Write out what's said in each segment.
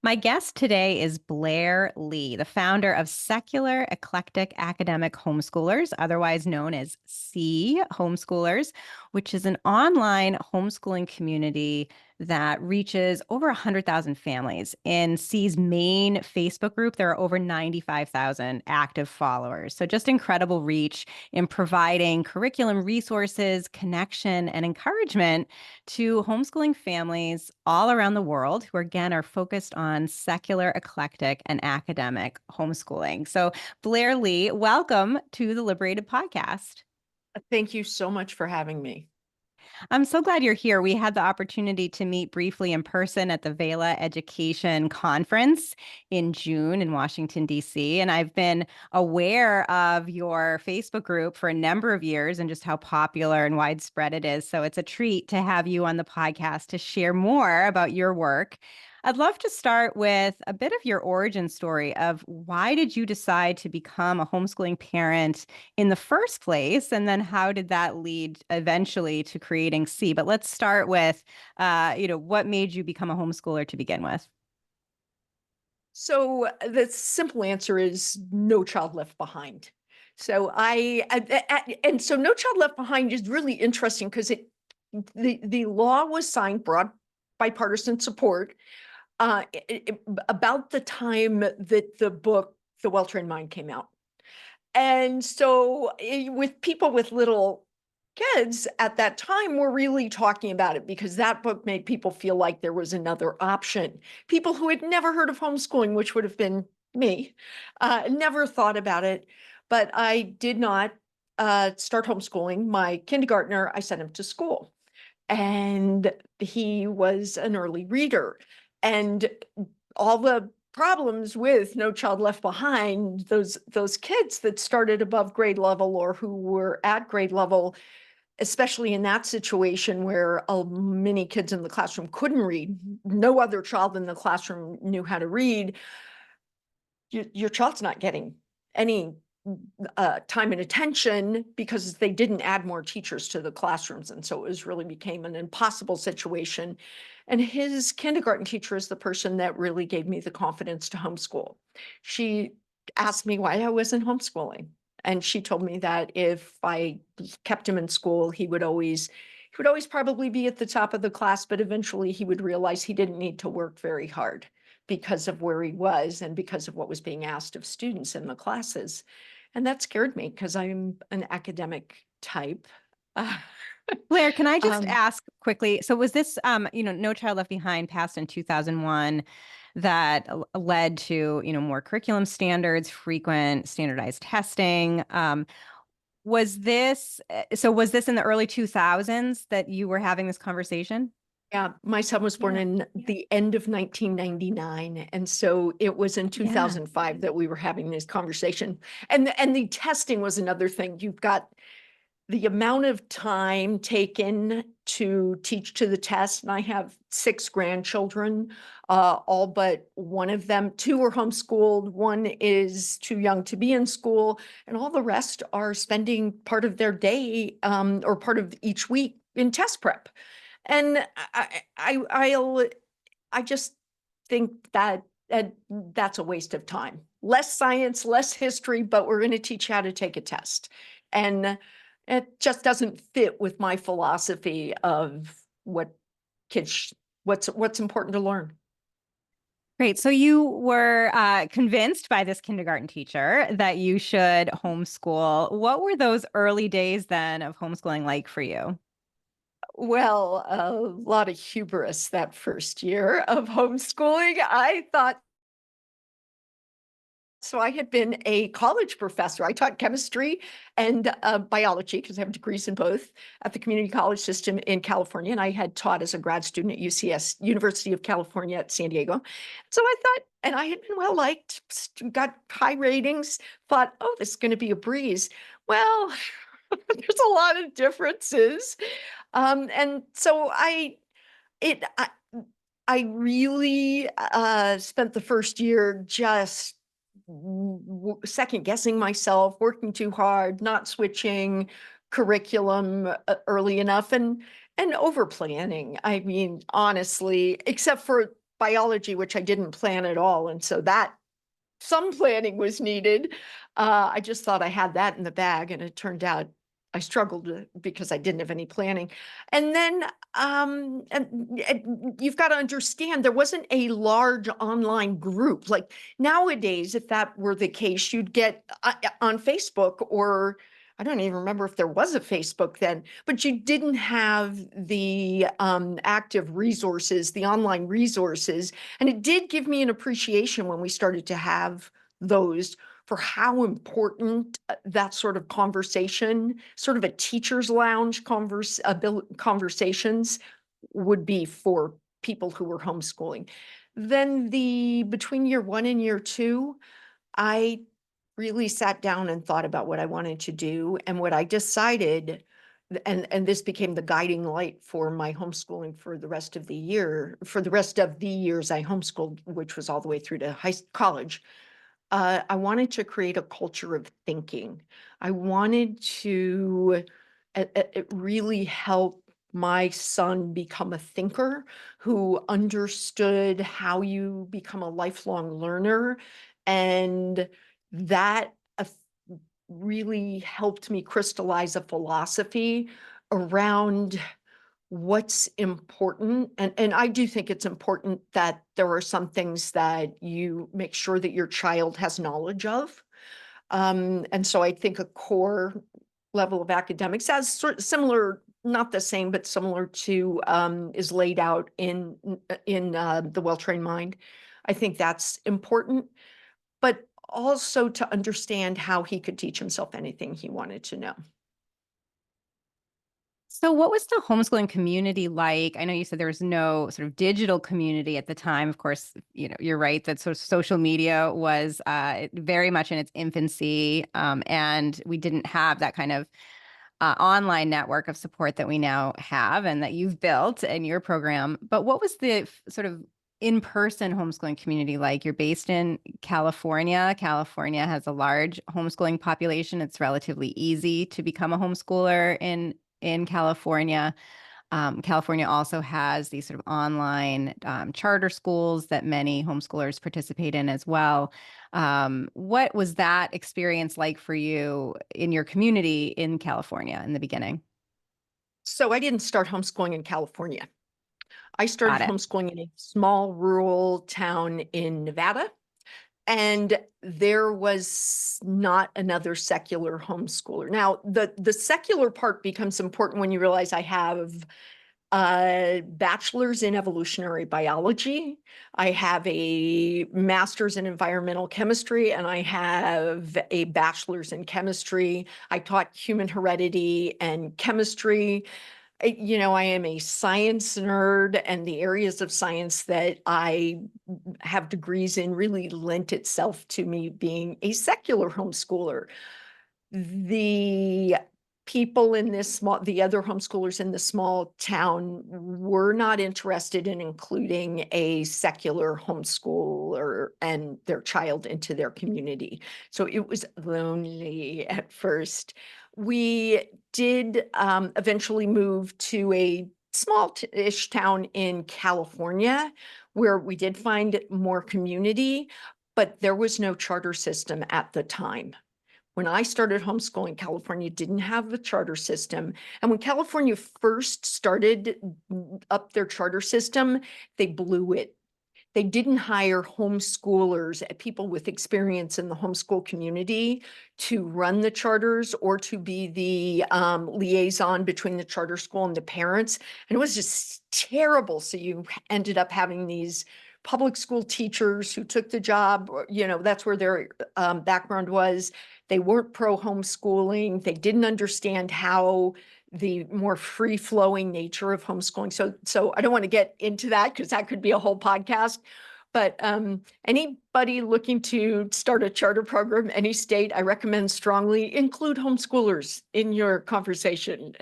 My guest today is Blair Lee, the founder of Secular Eclectic Academic Homeschoolers, otherwise known as C Homeschoolers, which is an online homeschooling community that reaches over 100,000 families. In C's main Facebook group, there are over 95,000 active followers. So just incredible reach in providing curriculum resources, connection, and encouragement to homeschooling families all around the world who, again, are focused on secular, eclectic, and academic homeschooling. So, Blair Lee, welcome to the LiberatED podcast. Thank you so much for having me. I'm so glad you're here. We had the opportunity to meet briefly in person at the Vela Education Conference in June in Washington, D.C. And I've been aware of your Facebook group for a number of years and just how popular and widespread it is. So it's a treat to have you on the podcast to share more about your work. I'd love to start with a bit of your origin story of why did you decide to become a homeschooling parent in the first place? And then how did that lead eventually to creating C? But let's start with, what made you become a homeschooler to begin with? So the simple answer is no child left behind. So and so no child left behind is really interesting because the law was signed, broad bipartisan support, about the time that the book The Well-Trained Mind came out. And so with people with little kids at that time were really talking about it because that book made people feel like there was another option. People who had never heard of homeschooling, which would have been me, never thought about it. But I did not start homeschooling. My kindergartner, I sent him to school, and he was an early reader. And all the problems with No Child Left Behind, those kids that started above grade level or who were at grade level, especially in that situation where many kids in the classroom couldn't read, no other child in the classroom knew how to read, your child's not getting any time and attention because they didn't add more teachers to the classrooms. And so it was really became an impossible situation. And his kindergarten teacher is the person that really gave me the confidence to homeschool. She asked me why I wasn't homeschooling. And she told me that if I kept him in school, he would always probably be at the top of the class, but eventually he would realize he didn't need to work very hard because of where he was and because of what was being asked of students in the classes. And that scared me because I'm an academic type. Uh, Blair, can I just um, ask quickly? So was this, No Child Left Behind passed in 2001 that led to, more curriculum standards, frequent standardized testing. Was this in the early 2000s that you were having this conversation? yeah, my son was born Yeah. in the end of 1999. And so it was in Yeah. 2005 that we were having this conversation. And the testing was another thing. You've got the amount of time taken to teach to the test, and I have 6 grandchildren, all but one of them, 2 are homeschooled, 1 is too young to be in school, and all the rest are spending part of their day, or part of each week in test prep. And I just think that that's a waste of time. Less science, less history, but we're gonna teach you how to take a test. And it just doesn't fit with my philosophy of what what's important to learn. Great. So you were convinced by this kindergarten teacher that you should homeschool. What were those early days then of homeschooling like for you? Well, a lot of hubris that first year of homeschooling. I thought So I had been a college professor. I taught chemistry and biology because I have degrees in both at the community college system in California. And I had taught as a grad student at UCS, University of California at San Diego. So I thought, and I had been well liked, got high ratings, thought, oh, this is going to be a breeze. Well, there's a lot of differences. And so it, I really spent the first year just second guessing myself, working too hard, not switching curriculum early enough, and over planning. I mean, honestly, except for biology, which I didn't plan at all. And so that some planning was needed. I just thought I had that in the bag, and it turned out I struggled because I didn't have any planning. And then and you've got to understand there wasn't a large online group. Like nowadays, if that were the case, you'd get on Facebook, or I don't even remember if there was a Facebook then, but you didn't have the active resources, the online resources. And it did give me an appreciation when we started to have those, for how important that sort of conversation, sort of a teacher's lounge conversations would be for people who were homeschooling. Then between year 1 and year 2, I really sat down and thought about what I wanted to do, and what I decided, and this became the guiding light for my homeschooling for the rest of the year, for the rest of the years I homeschooled, which was all the way through to college. I wanted to create a culture of thinking. I wanted to really help my son become a thinker who understood how you become a lifelong learner. And that really helped me crystallize a philosophy around what's important. And I do think it's important that there are some things that you make sure that your child has knowledge of. And so I think a core level of academics, as sort of similar, not the same, but similar to, is laid out in the Well-Trained Mind. I think that's important, but also to understand how he could teach himself anything he wanted to know. So what was the homeschooling community like? I know you said there was no sort of digital community at the time. Of course, you're right that sort of social media was very much in its infancy, and we didn't have that kind of online network of support that we now have and that you've built in your program. But what was the sort of in-person homeschooling community like? You're based in California. California has a large homeschooling population. It's relatively easy to become a homeschooler in California. California also has these sort of online charter schools that many homeschoolers participate in as well. What was that experience like for you in your community in California in the beginning? So I didn't start homeschooling in California. I started Got it. homeschooling in a small rural town in Nevada, and there was not another secular homeschooler. Now, the secular part becomes important when you realize I have a bachelor's in evolutionary biology. I have a master's in environmental chemistry, and I have a bachelor's in chemistry. I taught human heredity and chemistry. I am a science nerd, and the areas of science that I have degrees in really lent itself to me being a secular homeschooler. The people in the other homeschoolers in the small town were not interested in including a secular homeschooler and their child into their community. So it was lonely at first. We did eventually move to a small-ish town in California where we did find more community, but there was no charter system at the time. When I started homeschooling, California didn't have a charter system. And when California first started up their charter system, they blew it. They didn't hire homeschoolers, people with experience in the homeschool community, to run the charters or to be the liaison between the charter school and the parents. And it was just terrible. So you ended up having these public school teachers who took the job, that's where their background was. They weren't pro homeschooling. They didn't understand how the more free-flowing nature of homeschooling. So I don't want to get into that because that could be a whole podcast. But anybody looking to start a charter program, any state, I recommend strongly include homeschoolers in your conversation.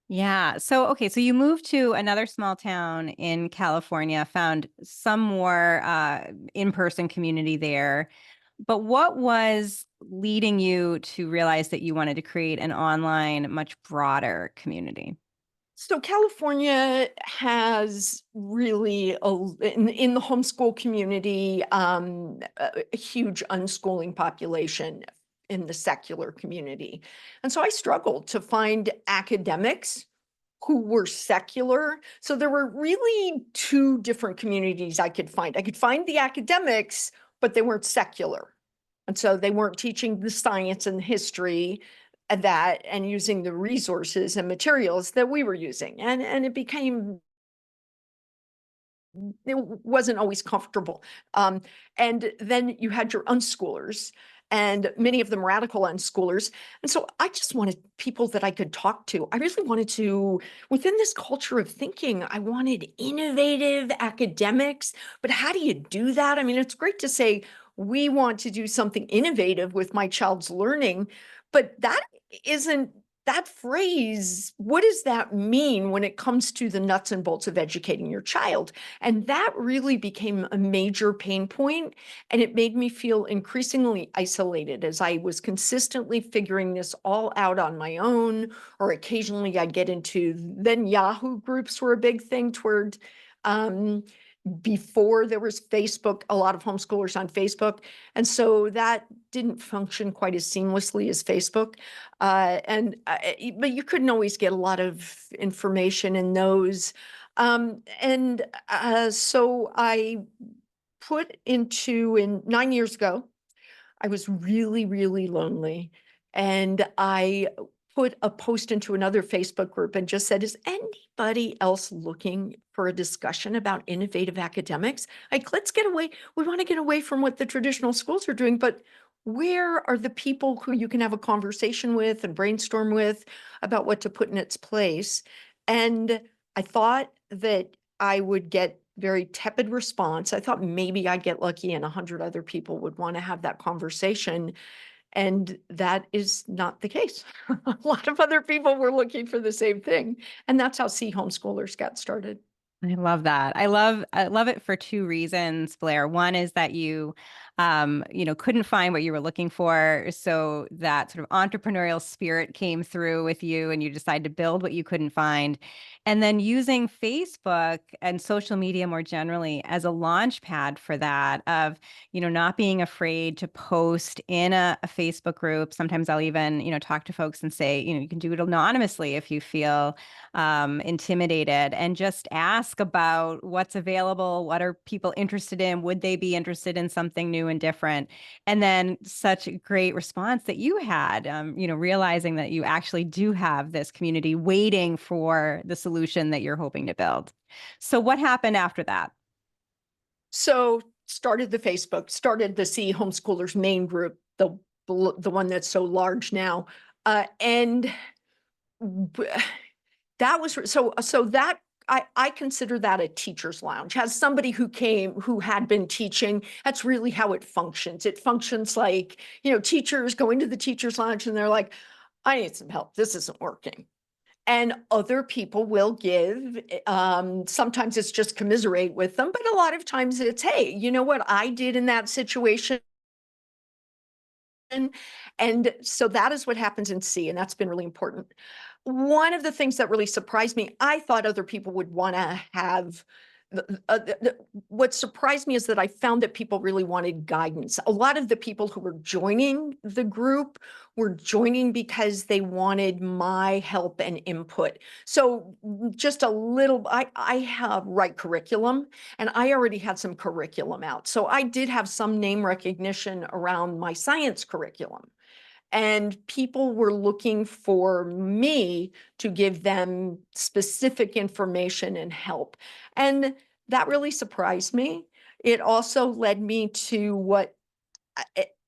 Yeah. So, okay. So you moved to another small town in California, found some more in-person community there. But what was leading you to realize that you wanted to create an online, much broader community? So California has really in the homeschool community, a huge unschooling population in the secular community. And so I struggled to find academics who were secular. So there were really two different communities I could find. I could find the academics, but they weren't secular. And so they weren't teaching the science and history that and using the resources and materials that we were using. And it became, it wasn't always comfortable. And then you had your unschoolers, and many of them radical unschoolers. And so I just wanted people that I could talk to. I really wanted to, within this culture of thinking, I wanted innovative academics. But how do you do that? I mean, it's great to say, we want to do something innovative with my child's learning, but that isn't that phrase. What does that mean when it comes to the nuts and bolts of educating your child? And that really became a major pain point, and it made me feel increasingly isolated as I was consistently figuring this all out on my own, or occasionally I'd get into, then Yahoo groups were a big thing toward, before there was Facebook, a lot of homeschoolers on Facebook. And so that didn't function quite as seamlessly as Facebook. But you couldn't always get a lot of information in those. So I put into, in 9 years ago, I was really, really lonely. And I put a post into another Facebook group and just said, is anybody else looking for a discussion about innovative academics? Like, let's get away. We want to get away from what the traditional schools are doing, but where are the people who you can have a conversation with and brainstorm with about what to put in its place? And I thought that I would get very tepid response. I thought maybe I'd get lucky and 100 other people would want to have that conversation. And that is not the case. A lot of other people were looking for the same thing. And that's how See Homeschoolers got started. I love that. I love it for two reasons, Blair. One is that you couldn't find what you were looking for. So that sort of entrepreneurial spirit came through with you and you decided to build what you couldn't find. And then using Facebook and social media more generally as a launch pad for that of, not being afraid to post in a Facebook group. Sometimes I'll even, talk to folks and say, you can do it anonymously if you feel intimidated, and just ask about what's available, what are people interested in, would they be interested in something new and different, and then such a great response that you had, realizing that you actually do have this community waiting for the solution that you're hoping to build. So what happened after that? So started the See Homeschoolers main group, the one that's so large now. And that was so that I consider that a teacher's lounge. As somebody who had been teaching, that's really how it functions. It functions like, teachers go into the teacher's lounge and they're like, I need some help. This isn't working. And other people will give, sometimes it's just commiserate with them, but a lot of times it's, hey, you know what I did in that situation? And so that is what happens in See, and that's been really important. One of the things that really surprised me, I thought other people would want to have. What surprised me is that I found that people really wanted guidance. A lot of the people who were joining the group were joining because they wanted my help and input. So just a little, I have write curriculum, and I already had some curriculum out. So I did have some name recognition around my science curriculum. And people were looking for me to give them specific information and help. And that really surprised me. It also led me to what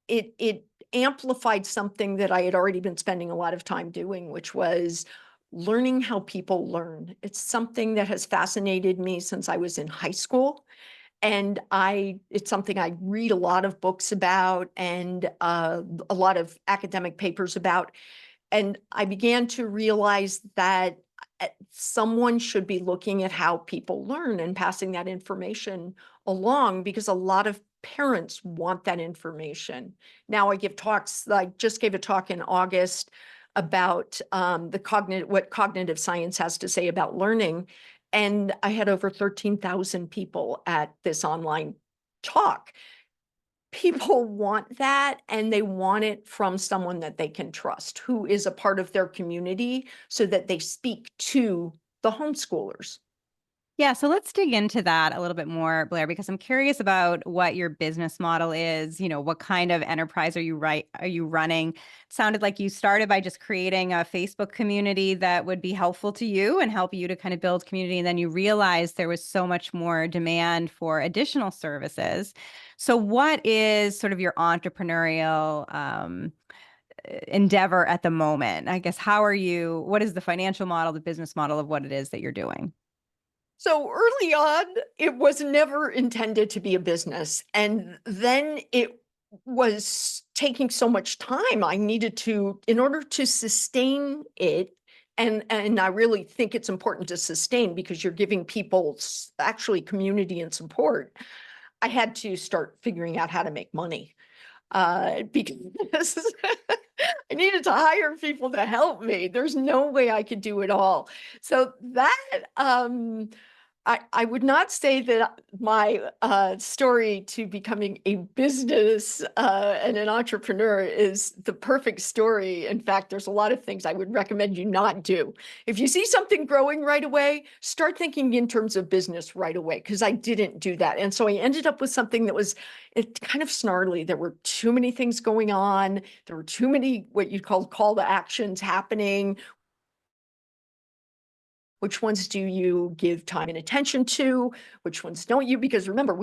it amplified something that I had already been spending a lot of time doing, which was learning how people learn. It's something that has fascinated me since I was in high school. And it's something I read a lot of books about, and a lot of academic papers about. And I began to realize that someone should be looking at how people learn and passing that information along, because a lot of parents want that information. Now I give talks, I just gave a talk in August about what cognitive science has to say about learning. And I had over 13,000 people at this online talk. People want that, and they want it from someone that they can trust, who is a part of their community, so that they speak to the homeschoolers. Yeah, so let's dig into that a little bit more, Blair, because I'm curious about what your business model is. What kind of enterprise are you running? It sounded like you started by just creating a Facebook community that would be helpful to you and help you to kind of build community. And then you realized there was so much more demand for additional services. So what is sort of your entrepreneurial endeavor at the moment? I guess, what is the financial model, the business model of what it is that you're doing? So early on, it was never intended to be a business. And then it was taking so much time. I needed to, in order to sustain it, and I really think it's important to sustain because you're giving people actually community and support. I had to start figuring out how to make money because I needed to hire people to help me. There's no way I could do it all. So that I would not say that my story to becoming a business and an entrepreneur is the perfect story. In fact, there's a lot of things I would recommend you not do. If you see something growing right away, start thinking in terms of business right away, because I didn't do that. And so I ended up with something that was kind of snarly. There were too many things going on. There were too many what you'd call to actions happening. Which ones do you give time and attention to? Which ones don't you? Because remember,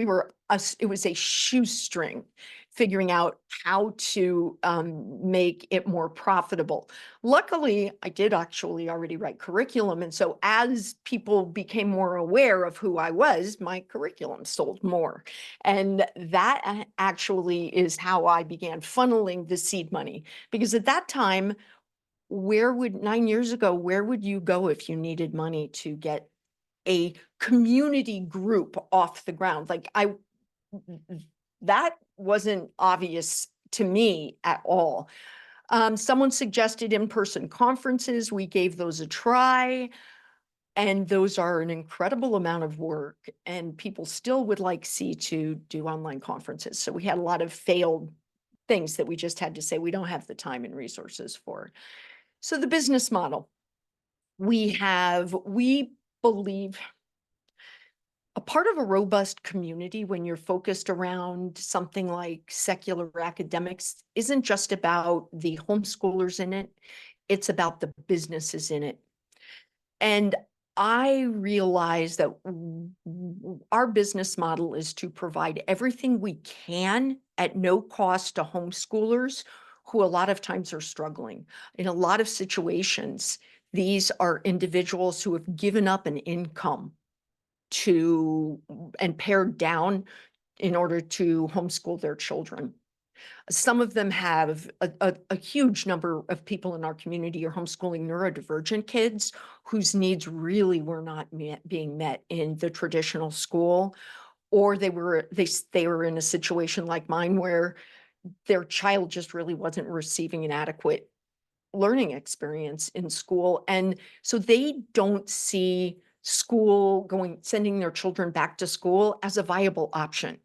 it was a shoestring figuring out how to make it more profitable. Luckily, I did actually already write curriculum. And so as people became more aware of who I was, my curriculum sold more. And that actually is how I began funneling the seed money. Because at that time, 9 years ago, where would you go if you needed money to get a community group off the ground? That wasn't obvious to me at all. Someone suggested in-person conferences. We gave those a try, and those are an incredible amount of work, and people still would like to do online conferences. So we had a lot of failed things that we just had to say we don't have the time and resources for. So the business model, we believe a part of a robust community when you're focused around something like secular academics isn't just about the homeschoolers in it, it's about the businesses in it. And I realize that our business model is to provide everything we can at no cost to homeschoolers who a lot of times are struggling. In a lot of situations, these are individuals who have given up an income and pared down in order to homeschool their children. Some of them have a huge number of people in our community are homeschooling neurodivergent kids whose needs really were not being met in the traditional school, or they were in a situation like mine where their child just really wasn't receiving an adequate learning experience in school. And so they don't see sending their children back to school as a viable option.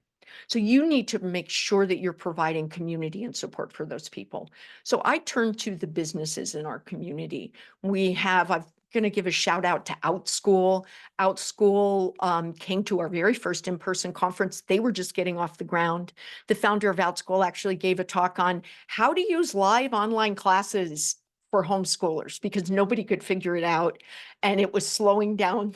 So you need to make sure that you're providing community and support for those people. So I turn to the businesses in our community. I'm going to give a shout out to OutSchool. OutSchool came to our very first in-person conference. They were just getting off the ground. The founder of OutSchool actually gave a talk on how to use live online classes for homeschoolers because nobody could figure it out. And it was slowing down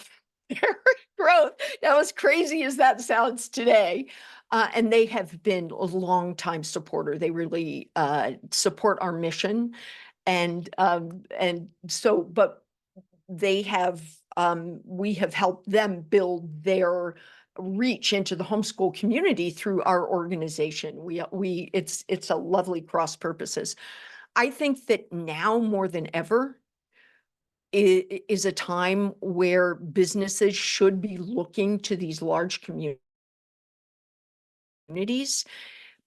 their growth. Now, as crazy as that sounds today, and they have been a long-time supporter. They really support our mission. And so, but they have, we have helped them build their reach into the homeschool community through our organization. It's a lovely cross purposes. I think that now more than ever is a time where businesses should be looking to these large communities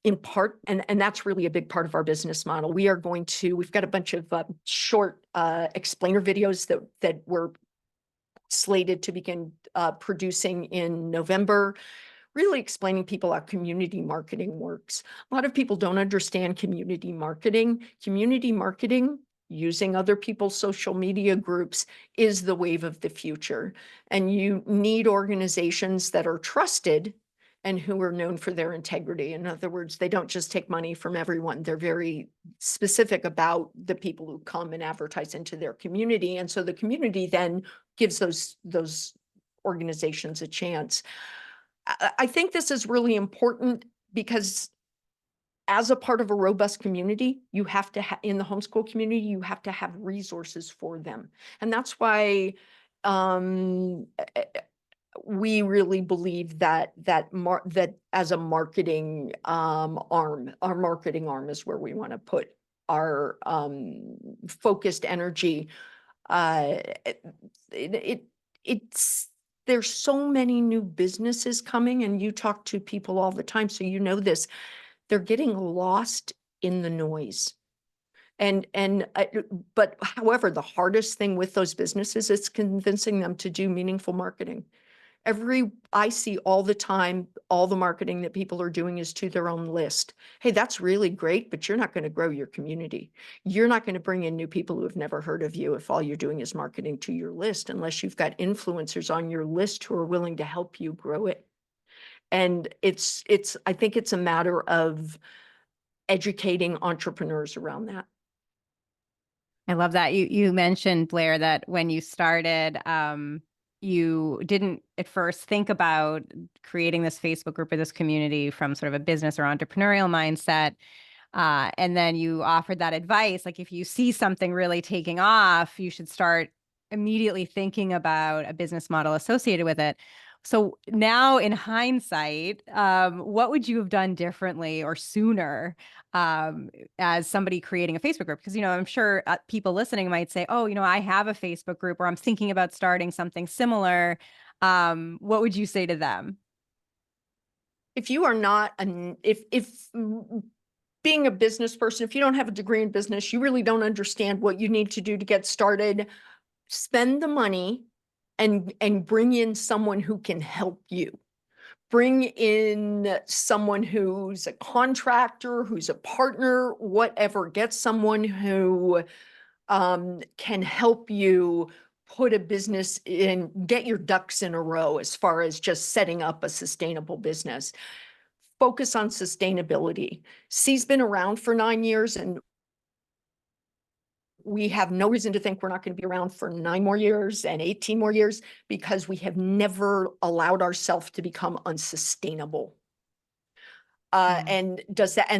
in part, and that's really a big part of our business model. We've got a bunch of short explainer videos that we're slated to begin producing in November, really explaining people how community marketing works. A lot of people don't understand community marketing. Community marketing, using other people's social media groups, is the wave of the future. And you need organizations that are trusted and who are known for their integrity. In other words, they don't just take money from everyone. They're very specific about the people who come and advertise into their community. And so the community then gives those organizations a chance. I think this is really important because as a part of a robust community, you have to in the homeschool community, you have to have resources for them. And that's why we really believe that as a marketing arm, our marketing arm is where we want to put our focused energy. It's there's so many new businesses coming, and you talk to people all the time, so you know this. They're getting lost in the noise. But however, the hardest thing with those businesses is convincing them to do meaningful marketing. I see all the time, all the marketing that people are doing is to their own list. Hey, that's really great, but you're not going to grow your community. You're not going to bring in new people who have never heard of you if all you're doing is marketing to your list, unless you've got influencers on your list who are willing to help you grow it. And I think it's a matter of educating entrepreneurs around that. I love that. You mentioned, Blair, that when you started, you didn't at first think about creating this Facebook group or this community from sort of a business or entrepreneurial mindset. And then you offered that advice, like if you see something really taking off, you should start immediately thinking about a business model associated with it. So now in hindsight, what would you have done differently or sooner as somebody creating a Facebook group? Because, I'm sure people listening might say, oh, I have a Facebook group, or I'm thinking about starting something similar. What would you say to them? If you are not, if being a business person, if you don't have a degree in business, you really don't understand what you need to do to get started, spend the money and bring in someone who can help you. Bring in someone who's a contractor, who's a partner, whatever. Get someone who can help you put a business in, get your ducks in a row as far as just setting up a sustainable business. Focus on sustainability. C's been around for 9 years, and we have no reason to think we're not going to be around for 9 more years and 18 more years, because we have never allowed ourselves to become unsustainable. And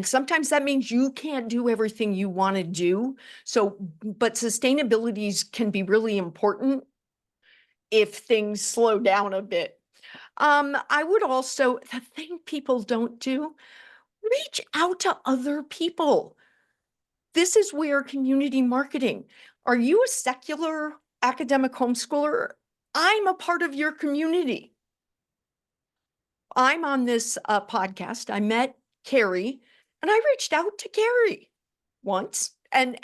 sometimes that means you can't do everything you want to do. But sustainability can be really important if things slow down a bit. I would also, the thing people don't do, reach out to other people. This is where community marketing. Are you a secular academic homeschooler? I'm a part of your community. I'm on this podcast. I met Kerry, and I reached out to Kerry once. And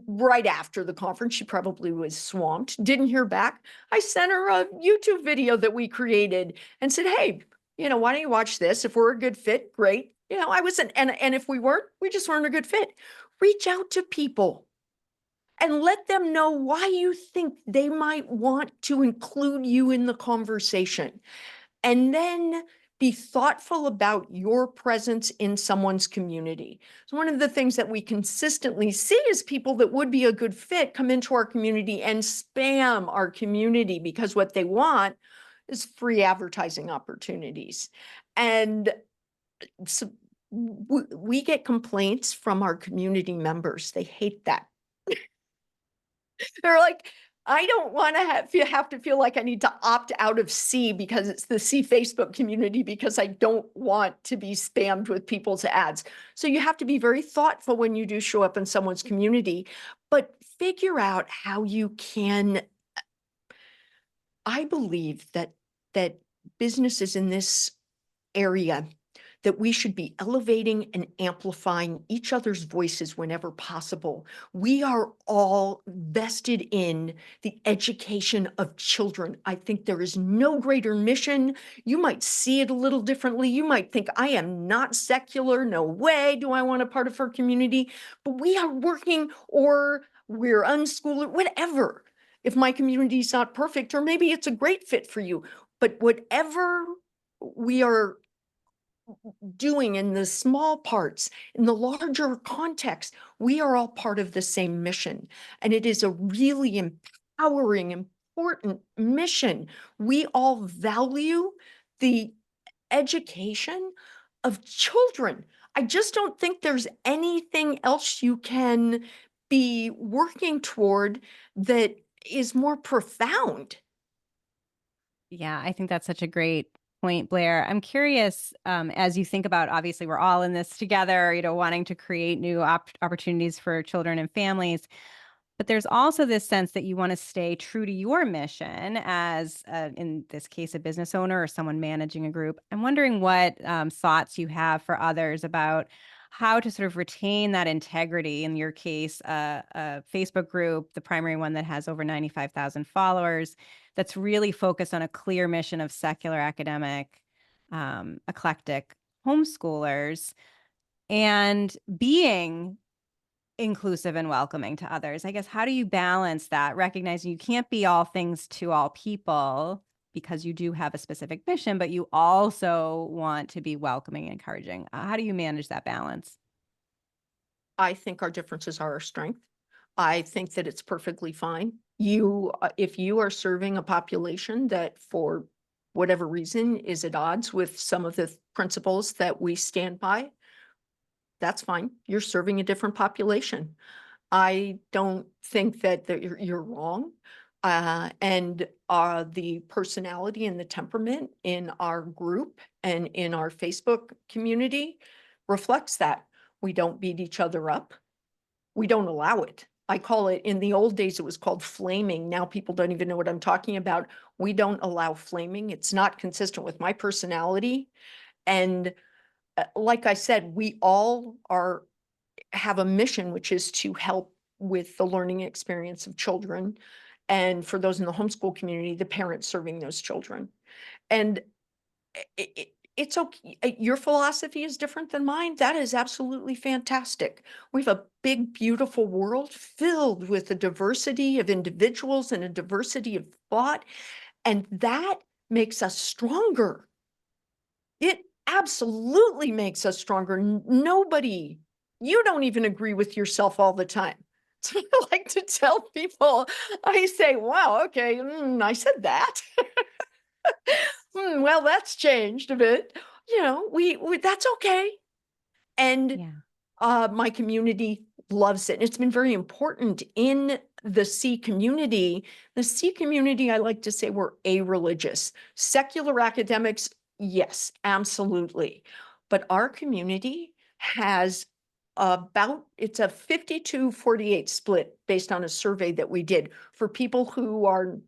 right after the conference, she probably was swamped, didn't hear back. I sent her a YouTube video that we created and said, hey, why don't you watch this? If we're a good fit, great. I wasn't, and if we weren't, we just weren't a good fit. Reach out to people and let them know why you think they might want to include you in the conversation. And then be thoughtful about your presence in someone's community. So one of the things that we consistently see is people that would be a good fit come into our community and spam our community because what they want is free advertising opportunities. And so we get complaints from our community members. They hate that. They're like, I don't want to have to feel like I need to opt out of C because it's the C Facebook community, because I don't want to be spammed with people's ads. So you have to be very thoughtful when you do show up in someone's community, but figure out how you can. I believe that businesses in this area, that we should be elevating and amplifying each other's voices whenever possible. We are all vested in the education of children. I think there is no greater mission. You might see it a little differently. You might think, I am not secular. No way do I want a part of our community. But we are working, or we're unschooler, whatever. If my community is not perfect, or maybe it's a great fit for you, but whatever we are doing in the small parts, in the larger context, we are all part of the same mission. And it is a really empowering, important mission. We all value the education of children. I just don't think there's anything else you can be working toward that is more profound. Yeah, I think that's such a great point, Blair. I'm curious, as you think about, obviously, we're all in this together, wanting to create new opportunities for children and families. But there's also this sense that you want to stay true to your mission as, in this case, a business owner or someone managing a group. I'm wondering what thoughts you have for others about how to sort of retain that integrity. In your case, a Facebook group, the primary one that has over 95,000 followers, that's really focused on a clear mission of secular, academic, eclectic homeschoolers, and being inclusive and welcoming to others. I guess, how do you balance that, recognizing you can't be all things to all people because you do have a specific mission, but you also want to be welcoming and encouraging? How do you manage that balance? I think our differences are our strength. I think that it's perfectly fine. If you are serving a population that for whatever reason is at odds with some of the principles that we stand by, that's fine. You're serving a different population. I don't think that you're wrong. And the personality and the temperament in our group and in our Facebook community reflects that. We don't beat each other up. We don't allow it. I call it, in the old days, it was called flaming. Now people don't even know what I'm talking about. We don't allow flaming. It's not consistent with my personality. And like I said, we all have a mission, which is to help with the learning experience of children. And for those in the homeschool community, the parents serving those children. And it's okay. Your philosophy is different than mine. That is absolutely fantastic. We have a big, beautiful world filled with a diversity of individuals and a diversity of thought. And that makes us stronger. It absolutely makes us stronger. Nobody, you don't even agree with yourself all the time. So I like to tell people, I say, wow, okay, I said that. Well, that's changed a bit. We that's okay. And Yeah. my community loves it. And it's been very important in the C community. The C community, I like to say, we're a-religious. Secular academics, yes, absolutely. But our community has it's a 52-48 split based on a survey that we did for people who are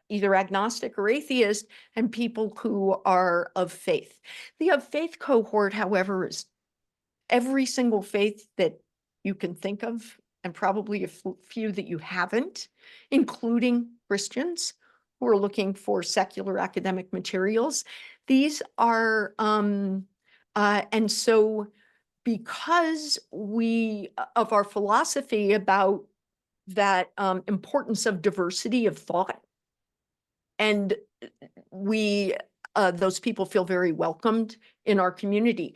either agnostic or atheist and people who are of faith. The of faith cohort, however, is every single faith that you can think of, and probably a few that you haven't, including Christians who are looking for secular academic materials. These are, and so because of our philosophy about that importance of diversity of thought, and those people feel very welcomed in our community.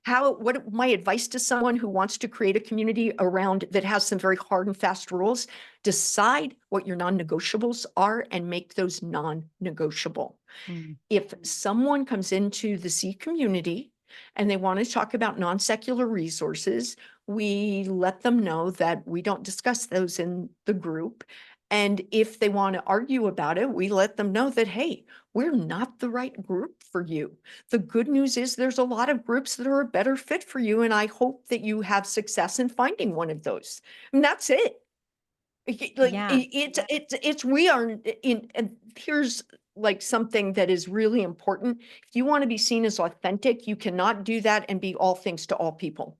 What my advice to someone who wants to create a community around that has some very hard and fast rules: decide what your non-negotiables are and make those non-negotiable. Mm. If someone comes into the C community and they want to talk about non-secular resources, we let them know that we don't discuss those in the group. And if they want to argue about it, we let them know that, hey, we're not the right group for you. The good news is there's a lot of groups that are a better fit for you, and I hope that you have success in finding one of those. And that's it. Like Yeah. it's we are in, and here's like something that is really important. If you want to be seen as authentic, you cannot do that and be all things to all people.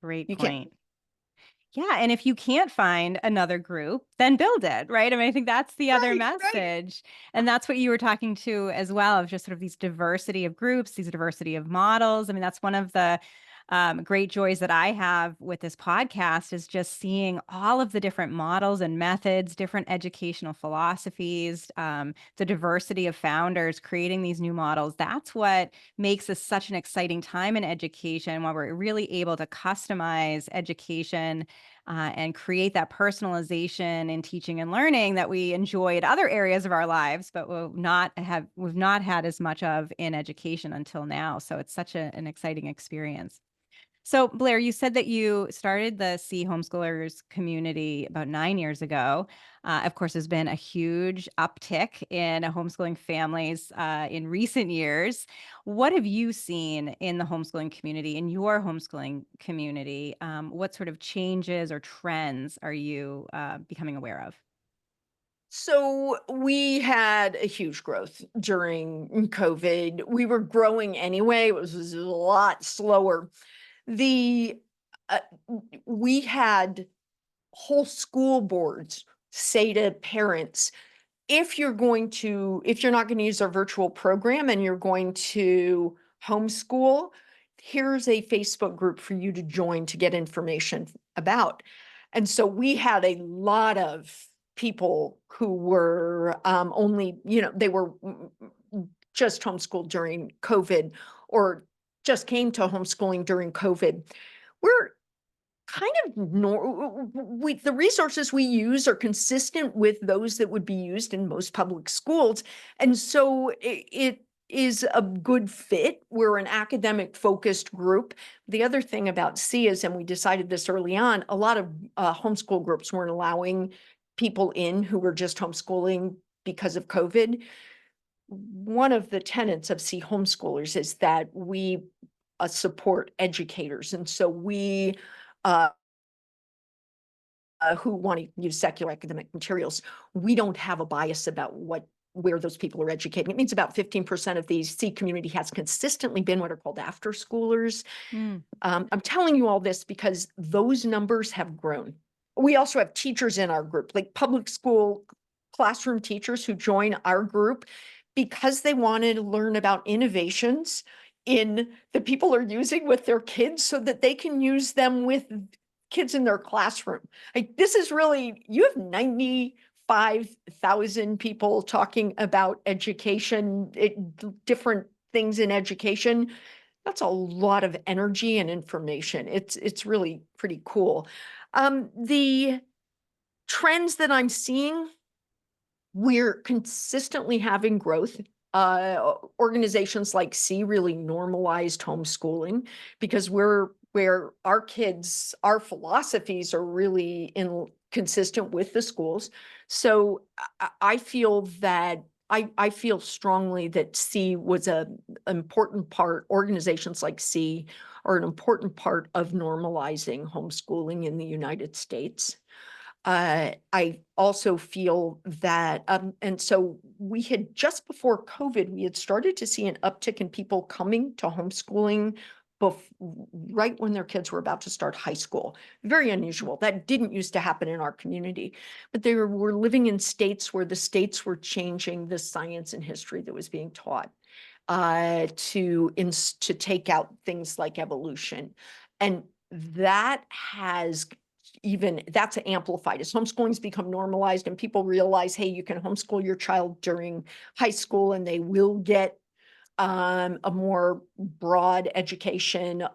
Great You can't. point. Yeah, and if you can't find another group, then build it, right? I mean, I think that's the other Right, right. message. And that's what you were talking to as well, of just sort of these diversity of groups, these diversity of models. I mean, that's one of the great joys that I have with this podcast is just seeing all of the different models and methods, different educational philosophies, the diversity of founders creating these new models. That's what makes this such an exciting time in education, while we're really able to customize education and create that personalization in teaching and learning that we enjoy at other areas of our lives, but we've not had as much of in education until now. So it's such an exciting experience. So Blair, you said that you started the C Homeschoolers community about 9 years ago. Of course, there's been a huge uptick in homeschooling families in recent years. What have you seen in the homeschooling community, in your homeschooling community? What sort of changes or trends are you becoming aware of? So we had a huge growth during COVID. We were growing anyway. It was a lot slower. The uh, we had whole school boards say to parents, if you're not going to use our virtual program and you're going to homeschool, here's a Facebook group for you to join to get information about. And so we had a lot of people who were only, they were just homeschooled during COVID or just came to homeschooling during COVID. We're kind of the resources we use are consistent with those that would be used in most public schools. And so it is a good fit. We're an academic focused group. The other thing about C is, and we decided this early on, a lot of homeschool groups weren't allowing people in who were just homeschooling because of COVID. One of the tenets of C Homeschoolers is that we support educators. And so we uh, who want to use secular academic materials, we don't have a bias about where those people are educating. It means about 15% of the C community has consistently been what are called after schoolers. Mm. I'm telling you all this because those numbers have grown. We also have teachers in our group, like public school classroom teachers who join our group because they wanted to learn about innovations in that people are using with their kids so that they can use them with kids in their classroom. Like, this is really, you have 95,000 people talking about education, different things in education. That's a lot of energy and information. It's really pretty cool. The trends that I'm seeing, we're consistently having growth. Organizations like C really normalized homeschooling because we're where our kids, our philosophies are really consistent with the schools. So I feel that I feel strongly that C was an important part. Organizations like C are an important part of normalizing homeschooling in the United States. I also feel that, and so we had just before COVID, we had started to see an uptick in people coming to homeschooling right when their kids were about to start high school. Very unusual. That didn't used to happen in our community, but they were living in states where the states were changing the science and history that was being taught to take out things like evolution. And that has that's amplified as homeschooling's become normalized and people realize, hey, you can homeschool your child during high school and they will get a more broad education,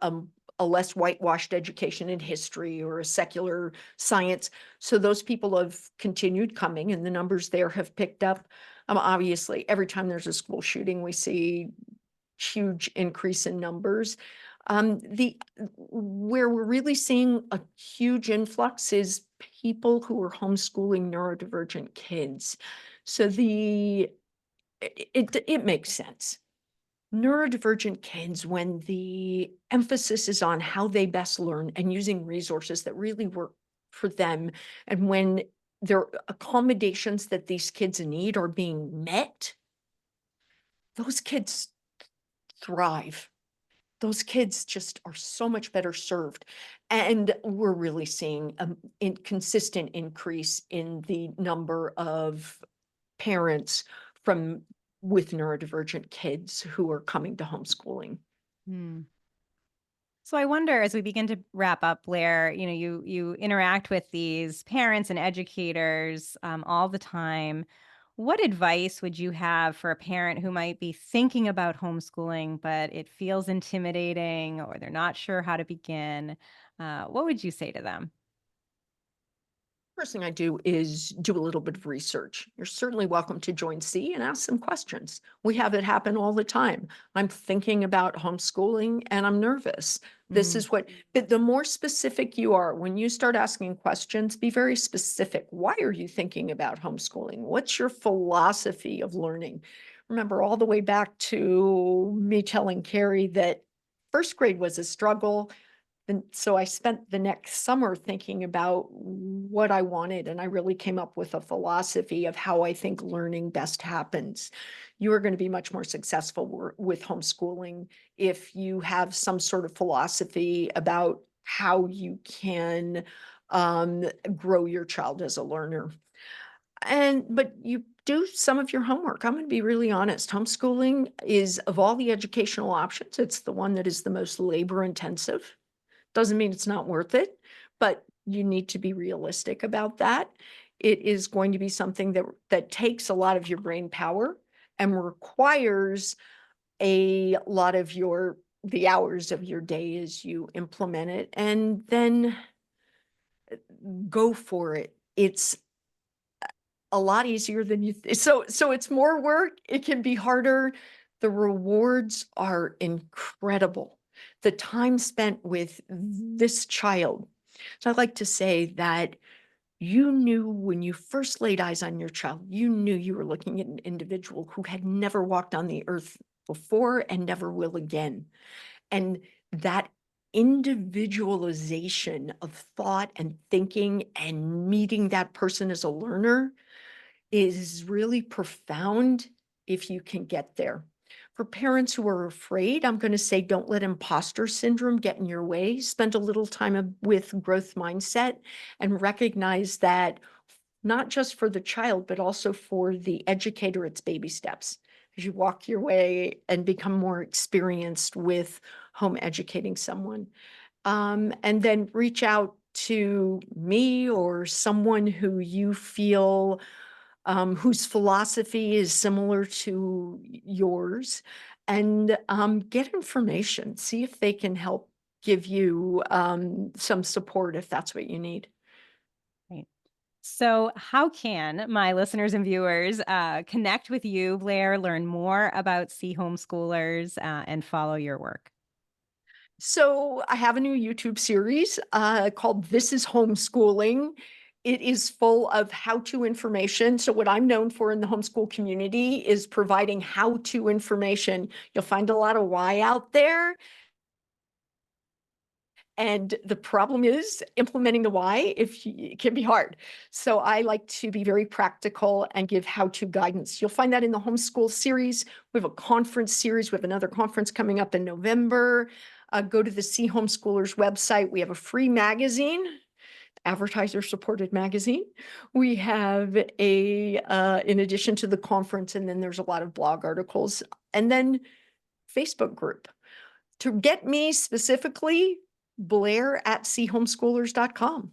a less whitewashed education in history or a secular science. So those people have continued coming and the numbers there have picked up. Obviously, every time there's a school shooting, we see huge increase in numbers. Where we're really seeing a huge influx is people who are homeschooling neurodivergent kids. So it makes sense. Neurodivergent kids, when the emphasis is on how they best learn and using resources that really work for them, and when their accommodations that these kids need are being met, those kids thrive. Those kids just are so much better served. And we're really seeing a consistent increase in the number of parents from with neurodivergent kids who are coming to homeschooling. Hmm. So I wonder, as we begin to wrap up, Blair, you interact with these parents and educators all the time. What advice would you have for a parent who might be thinking about homeschooling, but it feels intimidating or they're not sure how to begin? What would you say to them? First thing I do is do a little bit of research. You're certainly welcome to join C and ask some questions. We have it happen all the time. I'm thinking about homeschooling and I'm nervous. This Mm, is what, but the more specific you are, when you start asking questions, be very specific. Why are you thinking about homeschooling? What's your philosophy of learning? Remember all the way back to me telling Kerry that first grade was a struggle. And so I spent the next summer thinking about what I wanted, and I really came up with a philosophy of how I think learning best happens. You are going to be much more successful with homeschooling if you have some sort of philosophy about how you can grow your child as a learner. But you do some of your homework. I'm going to be really honest. Homeschooling is, of all the educational options, it's the one that is the most labor intensive. Doesn't mean it's not worth it, but you need to be realistic about that. It is going to be something that takes a lot of your brain power and requires a lot of the hours of your day as you implement it, and then go for it. It's a lot easier than so it's more work. It can be harder. The rewards are incredible. The time spent with this child. So I like to say that you knew when you first laid eyes on your child, you knew you were looking at an individual who had never walked on the earth before and never will again. And that individualization of thought and thinking and meeting that person as a learner is really profound if you can get there. For parents who are afraid, I'm going to say don't let imposter syndrome get in your way. Spend a little time with growth mindset and recognize that not just for the child, but also for the educator, it's baby steps. As you walk your way and become more experienced with home educating someone. And then reach out to me or someone who you feel whose philosophy is similar to yours, and get information. See if they can help give you some support if that's what you need. right. So, how can my listeners and viewers connect with you, Blair, learn more about Sea Homeschoolers, and follow your work? So I have a new YouTube series called This is Homeschooling. It is full of how-to information. So what I'm known for in the homeschool community is providing how-to information. You'll find a lot of why out there. And the problem is implementing the why it can be hard. So I like to be very practical and give how-to guidance. You'll find that in the homeschool series. We have a conference series. We have another conference coming up in November. Go to the Sea Homeschoolers website. We have a free magazine, advertiser supported magazine. We have in addition to the conference, and then there's a lot of blog articles, and then Facebook group. To get me specifically, Blair at chomeschoolers.com.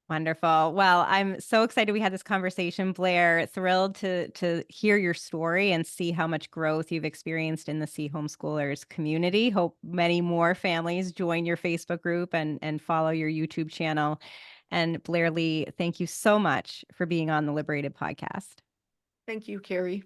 Wonderful. Well, I'm so excited we had this conversation, Blair. Thrilled to hear your story and see how much growth you've experienced in the Sea Homeschoolers community. Hope many more families join your Facebook group and follow your YouTube channel. And Blair Lee, thank you so much for being on the Liberated podcast. Thank you, Kerry.